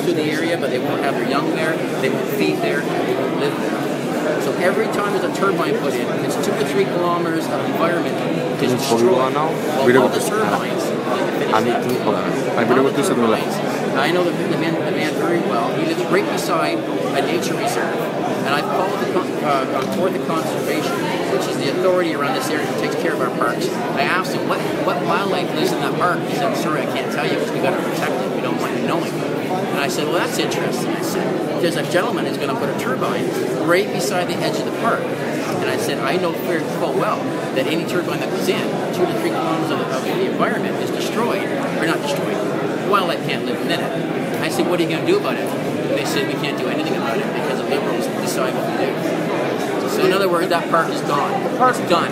to the area, but they won't have their young there, they won't feed there, they won't live there. So every time there's a turbine put in, it's 2 to 3 kilometers of environment is destroyed. Well, all the turbines, I know the man very well. He lives right beside a nature reserve. And I've called the Conservation, which is the authority around this area that takes care of our parks. I asked him, what wildlife lives in that park? He said, sorry, I can't tell you because we've got to protect it. We don't want you knowing. And I said, well, that's interesting. I said, there's a gentleman who's going to put a turbine right beside the edge of the park. And I said, I know very full well that any turbine that goes in, 2 to 3 kilometers of the environment is destroyed, or not destroyed. Wildlife can't live within it. I said, what are you going to do about it? And they said, we can't do anything about it because the Liberals decide what to do. So in other words, that park is gone. It's done.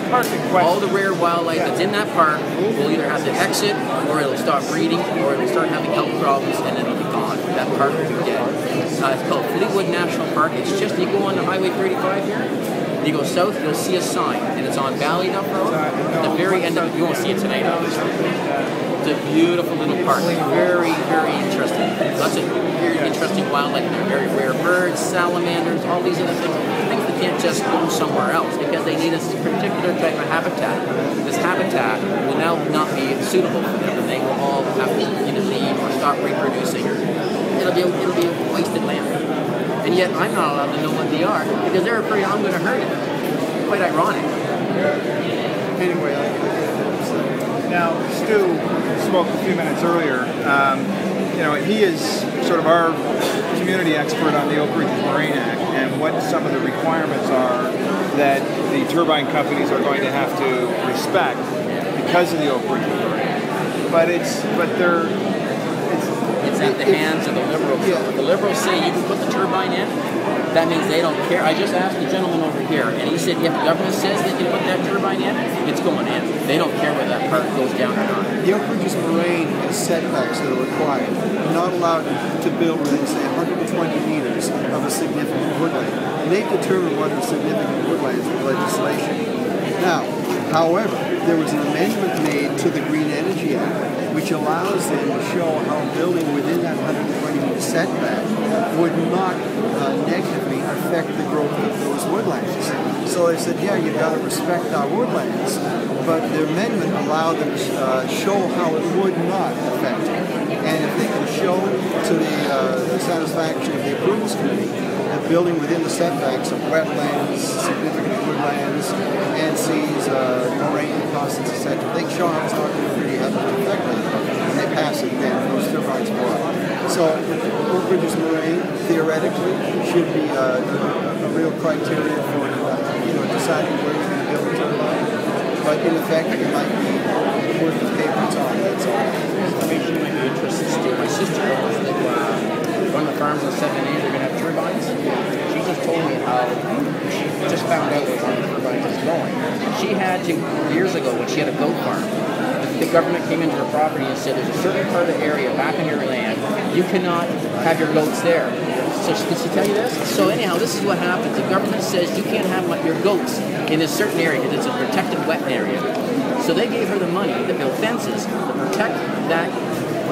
All the rare wildlife that's in that park will either have to exit, or it'll stop breeding, or it'll start having health problems, and then it'll be gone. That park will be dead. It's called Fleetwood National Park. It's just, you go on the Highway 35 here, you go south, you'll see a sign, and it's on Ballyduff Road. At the very end of it, you won't see it tonight, obviously. It's a beautiful little park. Very, very interesting. Lots of very interesting wildlife in there. Very rare birds, salamanders, all these other things. Things that can't just go somewhere else because they need a particular type of habitat. This habitat will now not be suitable for them, and they will all have to either leave or stop reproducing. It'll be a wasted land. And yet I'm not allowed to know what they are because they're afraid I'm going to hurt it. Quite ironic. Anyway, now Stu spoke a few minutes earlier. He is sort of our community expert on the Oak Ridges Moraine Act and what some of the requirements are that the turbine companies are going to have to respect because of the Oak Ridges Moraine. But it's at the hands of the Liberals. Yeah. If the Liberals say you can put the turbine in, that means they don't care. I just asked the gentleman over here, and he said if the government says they can put that turbine in, it's going in. They don't care whether that part goes down or not. The Oak Ridges Moraine has setbacks that are required. You're not allowed to build within, say, 120 meters of a significant woodland. And they've determined what the significant woodlands with legislation. Now, however, there was an amendment made to the Green Energy Act which allows them to show how building within that 120-meter setback would not negatively affect the growth of those woodlands. So they said, yeah, you've got to respect our woodlands, but the amendment allowed them to show how it would not affect it. And if they can show to the satisfaction of the approvals committee that building within the setbacks of wetlands, significant woodlands, NCs, moraine deposits, etc., they can show how it's not going to really have an effect on it. And they pass it then, those turbines go up. So Oak Ridges Moraine, theoretically, should be a real criteria for deciding where you're going to build a turbine. But in effect, it might be worth the paper it's on, that's all. Information you might be interested in. My sister knows that one of the farms in 7A, they're going to have turbines. She just told me how she just found out where one of the turbines is going. She had to, years ago, when she had a goat farm, the government came into her property and said, there's a certain part of the area back in your land, you cannot have your goats there. So did she tell you this? So anyhow, this is what happens. The government says you can't have your goats in this certain area because it's a protected wetland area. So they gave her the money to build fences to protect that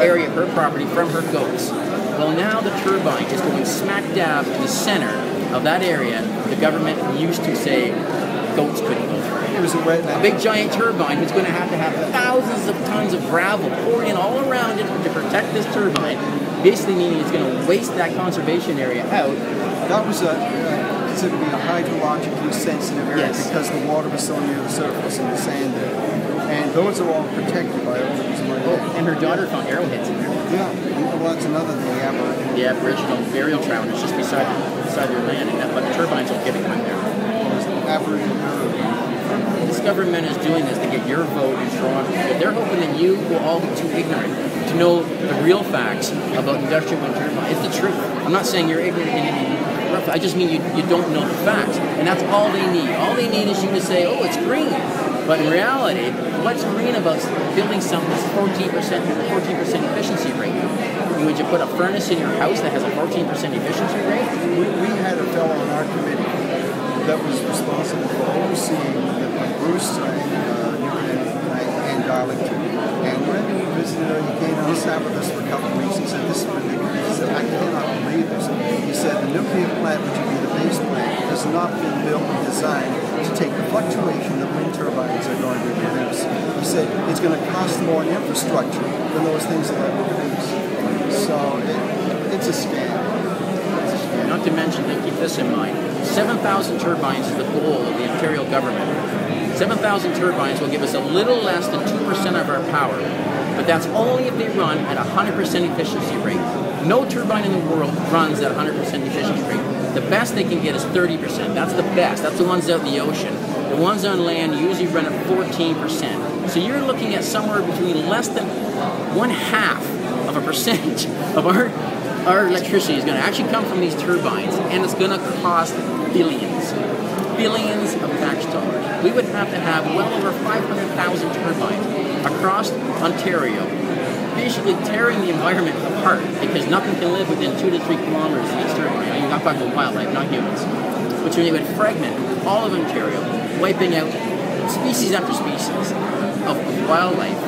area of her property from her goats. Well, now the turbine is going smack dab in the center of that area. The government used to say goats couldn't go through. It was a big giant turbine who's going to have thousands of tons of gravel poured in all around it to protect this turbine. Basically meaning it's going to waste that conservation area out. That was considered to be a hydrologically sensitive area because the water was so near the surface and the sand there. And those are all protected by Oak Ridges Moraine. And her daughter found arrowheads in there. Yeah, well, that's another thing. The Aboriginal burial ground is just beside their land, but the turbines will get it when there. This government is doing this to get your vote in Toronto. But they're hoping that you will all be too ignorant to know the real facts about industrial wind turbines. It's the truth. I'm not saying you're ignorant in any rough. I just mean you don't know the facts. And that's all they need. All they need is you to say, oh, it's green. But in reality, what's green about building something that's 14% efficiency rate? Would you put a furnace in your house that has a 14% efficiency rate? We had a fellow on our committee that was responsible for overseeing Bruce and Darlington. And when we visited, he came and sat with us for a couple of weeks. He said, this is ridiculous. He said, I cannot not been built and designed to take the fluctuation that wind turbines are going to produce. He said it's going to cost more in infrastructure than those things that will produce. So it's a scam. Not to mention, to keep this in mind, 7,000 turbines is the goal of the Ontario government. 7,000 turbines will give us a little less than 2% of our power, but that's only if they run at 100% efficiency rate. No turbine in the world runs at 100% efficiency rate. The best they can get is 30%. That's the best. That's the ones out in the ocean. The ones on land usually run at 14%. So you're looking at somewhere between less than 1/2 of a percent of our electricity is going to actually come from these turbines, and it's going to cost billions of tax dollars. We would have to have well over 500,000 turbines across Ontario, basically tearing the environment apart, because nothing can live within 2 to 3 kilometers of each turbine. I'm not talking about wildlife, not humans. Which means they would fragment all of Ontario, wiping out species after species of wildlife.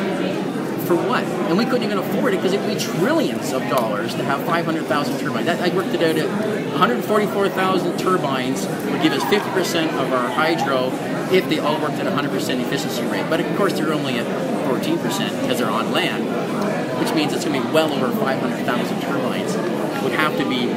For what? And we couldn't even afford it because it would be trillions of dollars to have 500,000 turbines. I worked it out at 144,000 turbines would give us 50% of our hydro if they all worked at 100% efficiency rate. But of course they're only at 14% because they're on land, which means it's going to be well over 500,000 turbines. It would have to be